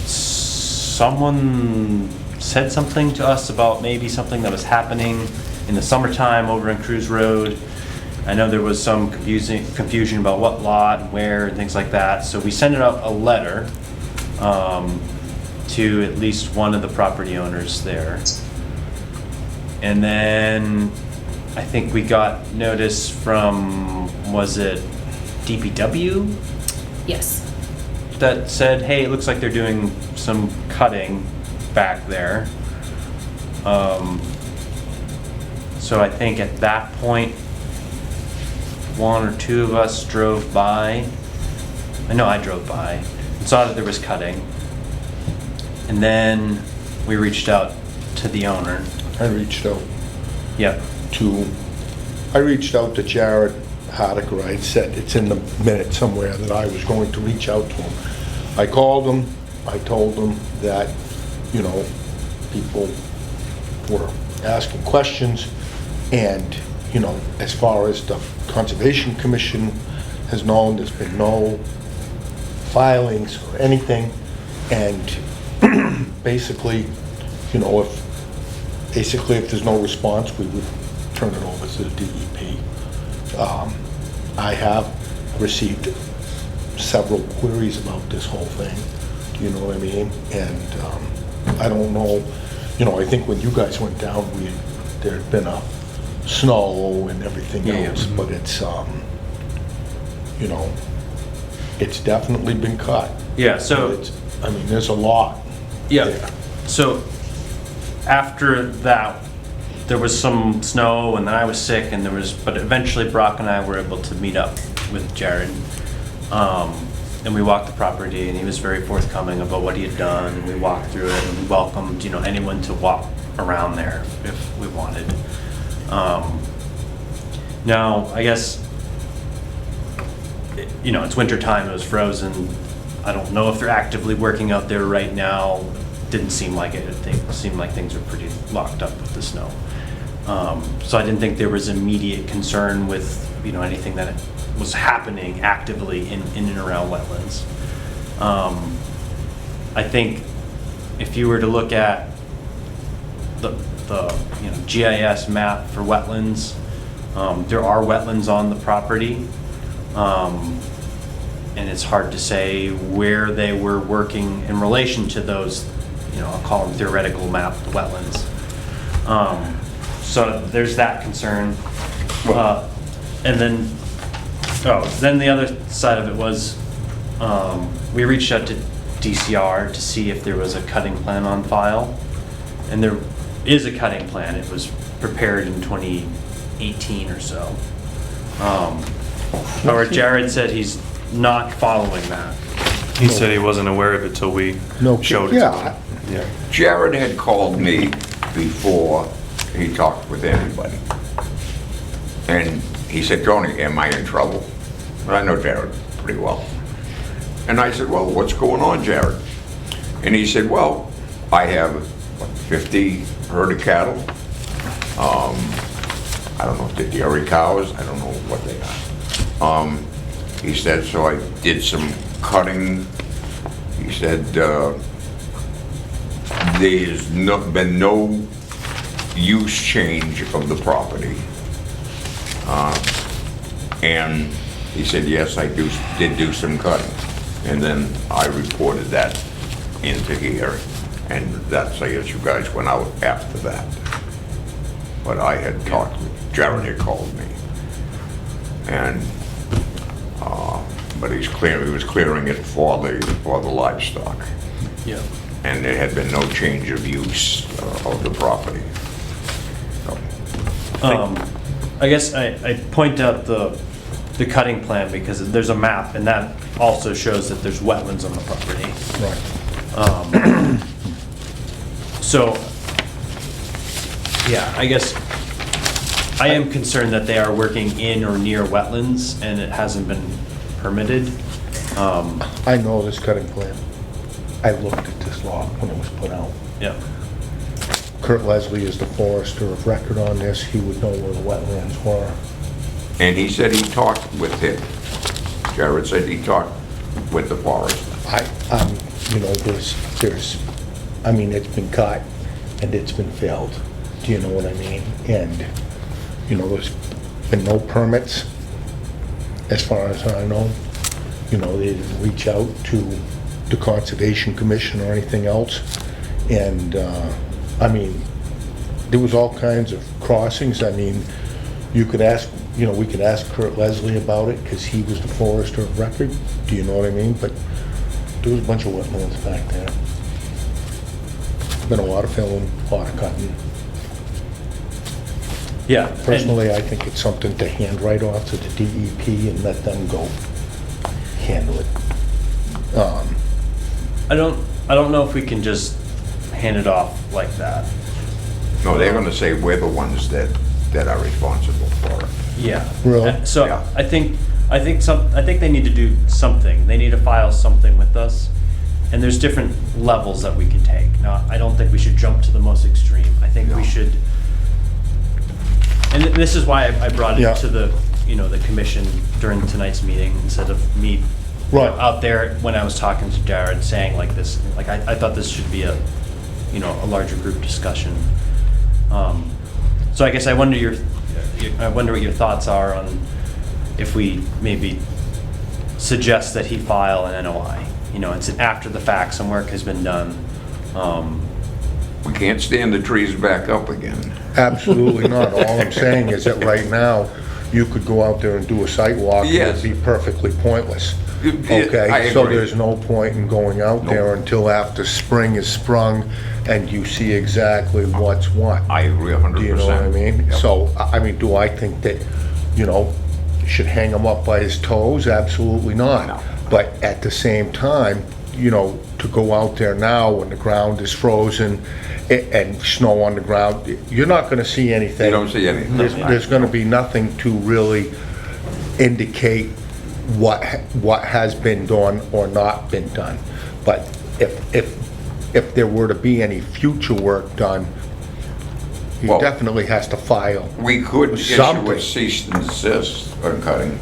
Someone said something to us about maybe something that was happening in the summertime over in Cruise Road. I know there was some confusion about what lot and where and things like that. So we sent out a letter to at least one of the property owners there. And then I think we got notice from, was it DPW? Yes. That said, hey, it looks like they're doing some cutting back there. So I think at that point, one or two of us drove by. I know I drove by and saw that there was cutting. And then we reached out to the owner. I reached out Yep. to Jared Hardiker. I had said, it's in the minute somewhere, that I was going to reach out to him. I called him, I told him that, you know, people were asking questions, and, you know, as far as the Conservation Commission has known, there's been no filings or anything, and basically, you know, if there's no response, we would turn it over to the DEP. I have received several queries about this whole thing, do you know what I mean? And I don't know, you know, I think when you guys went down, there had been a snow and everything else, but it's, you know, it's definitely been cut. Yeah, so. I mean, there's a lot. Yeah, there. so after that, there was some snow and then I was sick and but eventually Brock and I were able to meet up with Jared. And we walked the property and he was very forthcoming about what he had done. And we walked through it and we welcomed, you know, anyone to walk around there if we wanted. Now, I guess, you know, it's winter time, it was frozen. I don't know if they're actively working out there right now. Didn't seem like it. It seemed like things were pretty locked up with the snow. So I didn't think there was immediate concern with, you know, anything that was happening actively in and around wetlands. I think if you were to look at the you know, GIS map for wetlands, there are wetlands on the property. And it's hard to say where they were working in relation to those, you know, I'll call them theoretical mapped wetlands. So there's that concern. And then, then the other side of it was, we reached out to DCR to see if there was a cutting plan on file. And there is a cutting plan. It was prepared in 2018 or so. However, Jared said he's not following that. He said he wasn't aware of it till we No, showed it to yeah. him. Yeah. Jared had called me before he talked with anybody. And he said, Tony, am I in trouble? And I know Jared pretty well. And I said, well, what's going on, Jared? And he said, well, I have what, 50 herd of cattle. I don't know if they're dairy cows, I don't know what they are. He said, so I did some cutting. He said, there's been no use change of the property. And he said, yes, I did do some cutting. And then I reported that into here, and that's, I guess you guys went out after that. But I had talked with, Jared had called me. And, but he was clearing it for the livestock. Yeah. And there had been no change of use of the property. So, I guess I point out the cutting plan because there's a map, and that also shows that there's wetlands on the property. Right. So, yeah, I guess I am concerned that they are working in or near wetlands, and it hasn't been permitted. I know this cutting plan. I looked at this log when it was put out. Yeah. Kurt Leslie is the forester of record on this. He would know where the wetlands were. and he said he talked with him. Jared said he talked with the forester. You know, I mean, it's been cut and it's been filled. Do you know what I mean? And, you know, there's been no permits, as far as I know. You know, they didn't reach out to the Conservation Commission or anything else. And, I mean, there was all kinds of crossings. I mean, you could ask, you know, we could ask Kurt Leslie about it, because he was the forester of record. Do you know what I mean? But there was a bunch of wetlands back there. Been a lot of filling, a lot of cutting. Yeah. Personally, I think it's something to hand right off to the DEP and let them go handle it. I don't know if we can just hand it off like that. No, they're gonna say we're the ones that are responsible for it. Yeah. Really? So Yeah. I think they need to do something. They need to file something with us. And there's different levels that we can take. Now, I don't think we should jump to the most extreme. I think No. we should, and this is why I brought Yeah. it to the, you know, the commission during tonight's meeting instead of me Right. out there when I was talking to Jared saying like this, like I thought this should be a, you know, a larger group discussion. So I guess I wonder what your thoughts are on if we maybe suggest that he file an NOI. You know, it's after the fact, some work has been done. We can't stand the trees back up again. Absolutely not. All I'm saying is that right now, you could go out there and do a site walk, and Yes. it'd be perfectly pointless. I Okay, so agree. there's no point in going out there No. until after spring is sprung and you see exactly what's what. I agree 100%. Do you know what I mean? Yep. So, I mean, do I think that, you know, should hang him up by his toes? Absolutely not. No. But at the same time, you know, to go out there now when the ground is frozen and snow on the ground, you're not gonna see anything. You don't see anything. There's gonna be nothing to really indicate what has been done or not been done. But if there were to be any future work done, he Well- definitely has to file. We could issue Something. a cease and desist on cutting.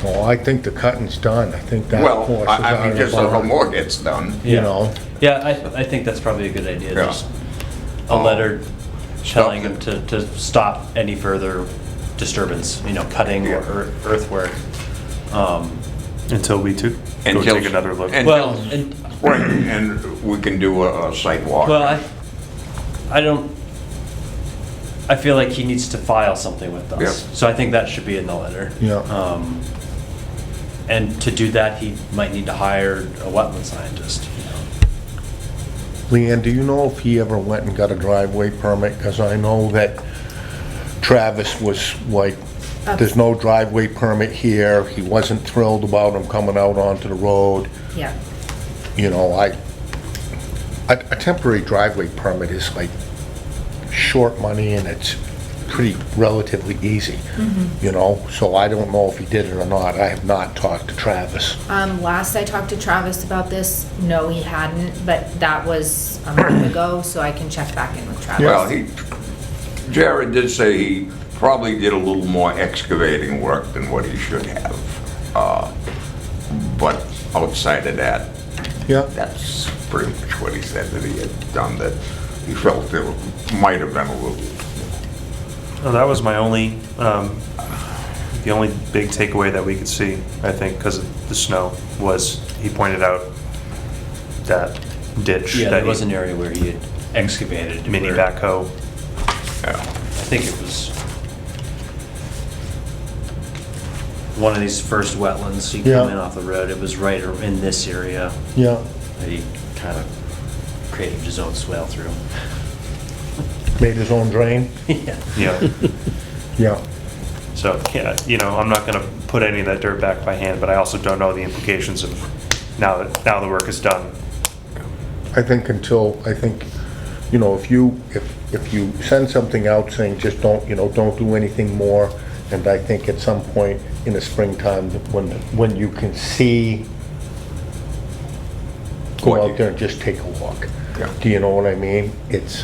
Oh, I think the cutting's done. I think that Well, horse is I out mean, of the just so no barn, more gets done. you know? Yeah, I think that's probably a good idea. Yeah. Just a letter telling him Stop to stop any further disturbance, you know, cutting Yeah. or earthwork. Until we go Until- take another look. and- Well, and, Right, and we can do a site walk. well, I feel like he needs to file something with us. Yep. So I think that should be in the letter. Yeah. And to do that, he might need to hire a wetland scientist. Leanne, do you know if he ever went and got a driveway permit? Because I know that Travis was like There's no driveway permit here. He wasn't thrilled about him coming out onto the road. Yeah. You know, a temporary driveway permit is like short money and it's pretty relatively easy, you know? So I don't know if he did it or not. I have not talked to Travis. Last I talked to Travis about this, no, he hadn't, but that was a month ago, so I can check back in with Travis. Well, Jared did say he probably did a little more excavating work than what he should have. But outside of that, Yeah. that's pretty much what he said that he had done, that he felt there might have been a little. Oh, that was my only, the only big takeaway that we could see, I think, because of the snow, was he pointed out that ditch. Yeah, that there he- was an area where he had excavated. Mini where- backhoe. Yeah. I think it was one of these first wetlands. You come Yeah. in off the road, it was right in this area Yeah. that he kind of created his own swale through. Made his own drain. Yeah. Yeah. Yeah. So, yeah, you know, I'm not gonna put any of that dirt back by hand, but I also don't know the implications of now the work is done. I think, you know, if you send something out saying just don't do anything more, and I think at some point in the springtime, when you can see, go out there and just take a look. Yeah. Do you know what I mean? It's,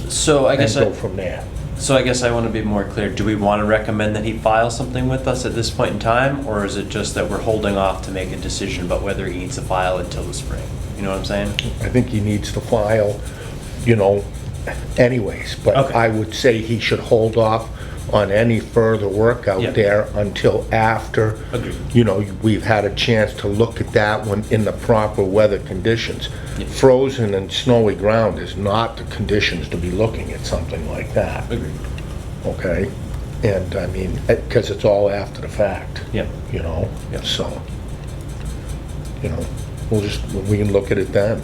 So I guess and go from there. So I guess I want to be more clear. Do we want to recommend that he file something with us at this point in time? Or is it just that we're holding off to make a decision about whether he needs to file until the spring? You know what I'm saying? I think he needs to file, you know, anyways, but Okay. I would say he should hold off on any further work Yeah. out there until after, Agreed. you know, we've had a chance to look at that one in the proper weather conditions. Yeah. Frozen and snowy ground is not the conditions to be looking at something like that, Agreed. okay? And I mean, because it's all after the fact. Yeah. You know, Yeah. so, you know, we can look at it then.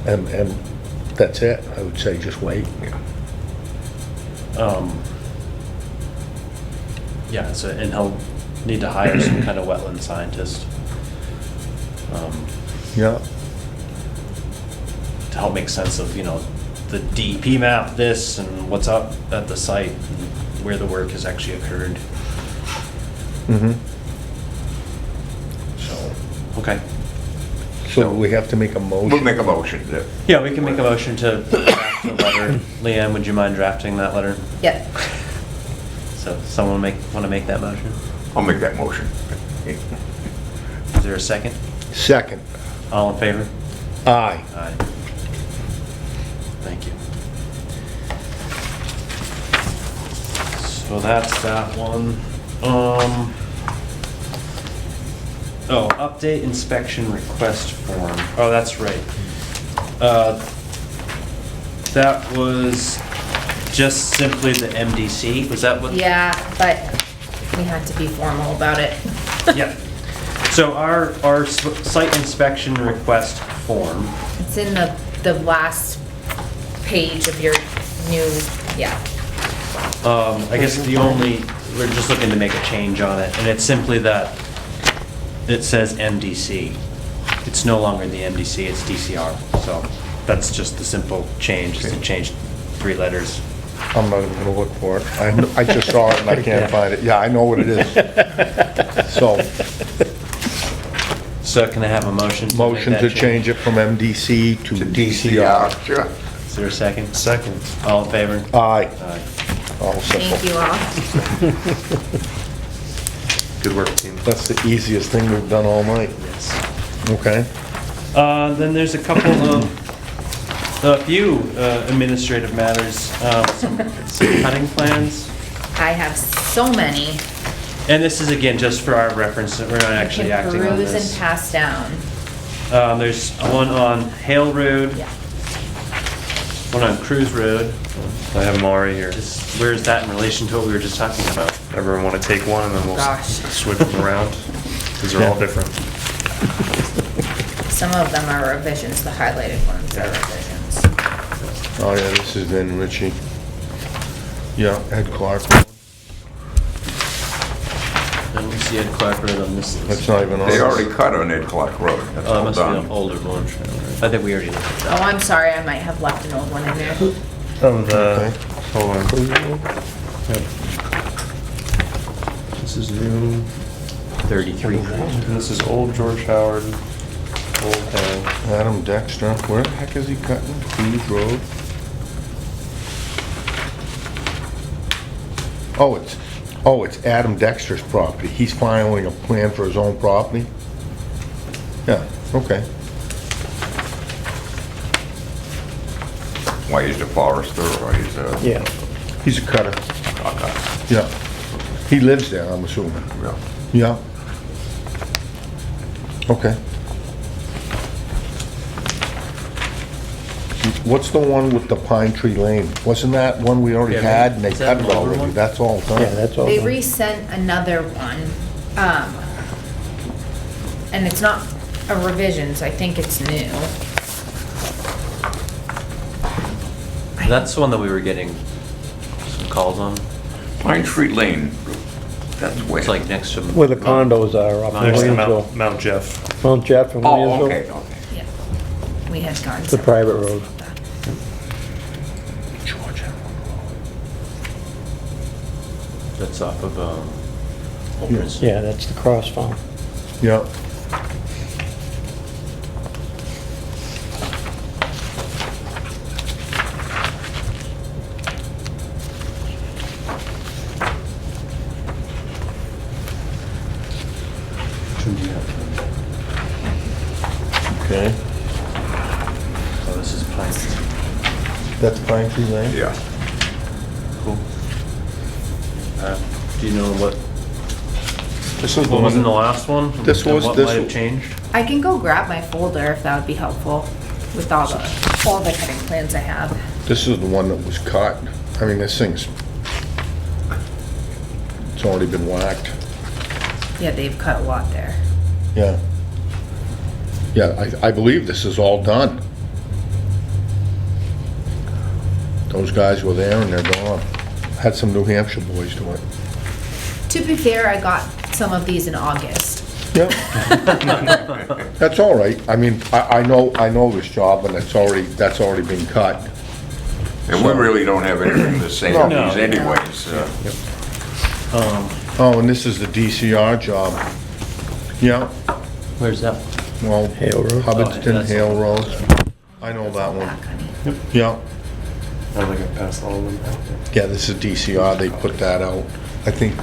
And that's it, I would say, just wait. Yeah, so, and he'll need to hire some kind of wetland scientist Yeah, to help make sense of, you know, the DEP map, this, and what's up at the site, and where the work has actually occurred. mm-hmm. So, okay. So we have to make a motion. We'll make a motion to. Yeah, we can make a motion to draft a letter. Leanne, would you mind drafting that letter? Yep. So someone want to make that motion? I'll make that motion. Is there a second? Second. All in favor? Aye. Aye. Thank you. So that's that one. Oh, update inspection request form. Oh, that's right. That was just simply the MDC, was that what? Yeah, but we had to be formal about it. Yeah. So our site inspection request form, It's in the last page of your new, yeah. I guess we're just looking to make a change on it, and it's simply that it says MDC. It's no longer the MDC, it's DCR. So that's just the simple change, just to change 3 letters. I'm not even gonna look for it. I just saw it and I can't find it. Yeah, I know what it is. So can I have a motion? To Motion make to that change it from MDC to DCR. Sure. Is there a second? Second. All in favor? Aye. Aye. All simple. Thank you all. Good work, team. That's the easiest thing we've done all night. Yes. Okay. Then there's a couple of, a few administrative matters, some cutting plans. I have so many. And this is again, just for our reference, that we're not actually Can acting on peruse and this. pass down. There's one on Hale Road, Yeah. one on Cruise Road. I have them all right here. Where's that in relation to what we were just talking about? Everyone want to take one and then we'll Gosh. switch them around? Because they're all different. Some of them are revisions, the highlighted ones are revisions. Oh, yeah, this is then Richie. Yeah, Ed Clark. see Ed Clark Road on this list? That's not even on. They already cut on Ed Clark Road. That's Oh, it all must be an done. older one. I think we already looked at Oh, that. I'm sorry, I might have left an old one in there. Oh, the, Okay. hold on. Yep. This is new, 33. and this is old George Howard, old town. Adam Dexter, where the heck is he cutting? Hughes Road? Oh, it's Adam Dexter's property. He's filing a plan for his own property? Yeah, okay. Why, he's a forester, or he's a... Yeah. He's a cutter. Okay. Yeah. He lives there, I'm assuming. Yeah. Yeah. Okay. What's the one with the Pine Tree Lane? Wasn't that one we already Yeah, had and they is that cut it an older already? one? That's all done. Yeah, that's all They done. resent another one, and it's not a revision, so I think it's new. That's the one that we were getting some calls on. Pine Tree Lane, that's where? It's like next to. Where the condos are up in Next to Williamsville. Mount Jeff. Mount Jeff and Oh, Williamsville. okay, okay. Yeah, we had gotten It's a some private calls road. about that. That's off of, Old Yeah. Princeton. Yeah, that's the cross farm. Yeah. Okay, Oh, this is Pine Tree. that's Pine Tree Lane? Yeah. Cool. Do you know what This is the was in the one, last one? This And was- what this might have was- changed? I can go grab my folder if that would be helpful with all the cutting plans I have. this is the one that was cut. I mean, this thing's, it's already been whacked. Yeah, they've cut a lot there. Yeah. Yeah, I believe this is all done. Those guys were there and they're gone. Had some New Hampshire boys do it. To be fair, I got some of these in August. Yep. That's all right. I mean, I know this job and that's already been cut. And we really don't have anything to say on these anyways. Oh, and this is the DCR job. Yeah, Where's that? well, Hale Road. Hubbardston, that's- Hale Road. I know that one. Back, honey. Yeah, I don't think I passed all of them back there. yeah, this is DCR. They put that out. I think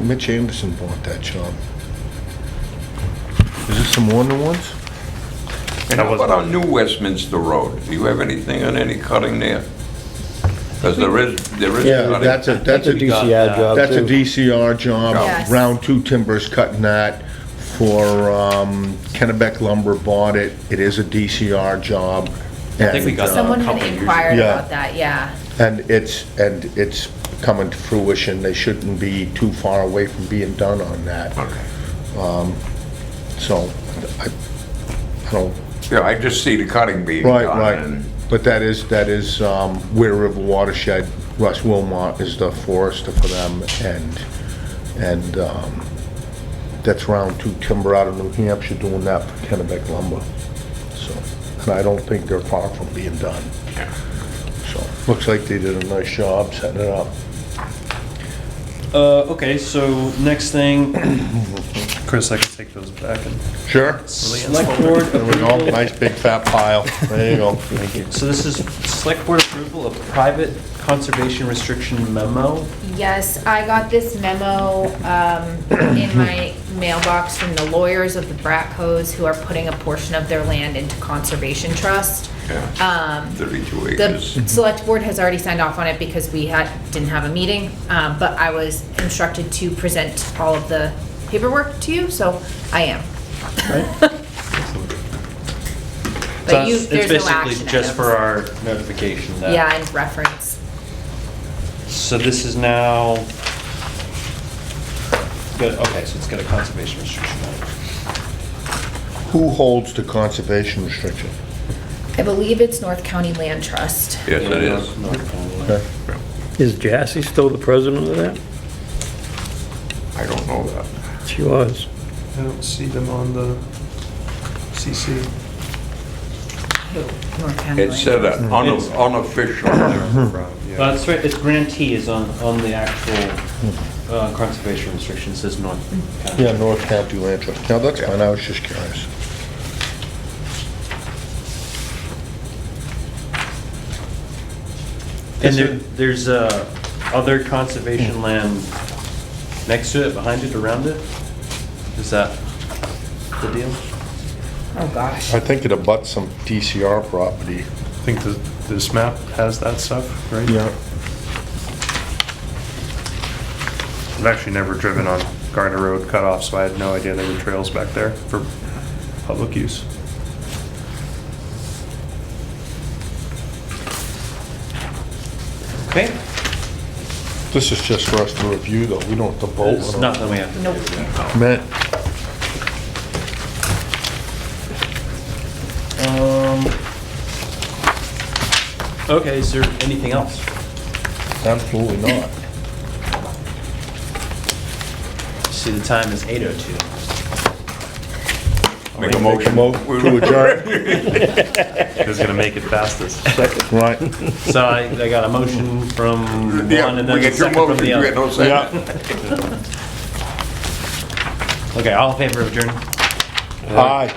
Mitch Anderson bought that job. Is there some more new ones? And how about on New Westminster Road? Do you have anything on any cutting there? Because there is Yeah, cutting. that's a DCR job That's a too. DCR job. Yes. Round Two Timbers cutting that for, Kennebec Lumber bought it. It is a DCR job. I think we got that. Someone had couple years inquired ago. about that, yeah. And it's coming to fruition. They shouldn't be too far away from being done on that. Okay. So, I don't, Yeah, I just see the cutting being right, done. right. and- But that is, Ware River Watershed. Russ Wilmot is the forester for them and, that's Round Two Timber out of New Hampshire doing that for Kennebec Lumber. So, and I don't think they're far from being done. So, looks like they did a nice job setting it up. Okay, so next thing, Chris, I can take those back and. Sure. select board There we go, approval. nice big fat pile. There you go. Thank you. So this is select board approval of private conservation restriction memo. Yes, I got this memo in my mailbox from the lawyers of the Brackos who are putting a portion of their land into conservation trust. Yeah, 32 The acres. select board has already signed off on it because we didn't have a meeting, but I was instructed to present all of the paperwork to you, so I am. But you, It's there's no basically action just for items. our notification that. Yeah, and reference. So this is now, good, okay, so it's got a conservation restriction on it. Who holds the conservation restriction? I believe it's North County Land Trust. Yes, it is. Okay. Is Jassy still the president of that? I I don't know that. She was. I don't see them on the CC. North County It said Land. unofficial. That's right, it's grantee is on the actual conservation restriction, it says North County. Yeah, North County Land Trust. No, that's fine, I was just curious. And there's other conservation land next to it, behind it, around it? Is that the deal? Oh, gosh. I think it abuts some DCR property. I think this map has that stuff, right? Yeah. I've actually never driven on Gardner Road cutoff, so I had no idea there were trails back there for public use. Okay. This is just for us to review, though. We don't have to vote. It's on it. nothing we have to do. Nope. Matt, Okay, is there anything else? absolutely not. See, the time is 8:02. Make a Make a motion. mo to adjourn. Who's gonna make it fastest? Right. So I got a motion from one Yeah, and we then a get two second from motions, the we get other. no second. Okay, all in favor of adjourning? Aye.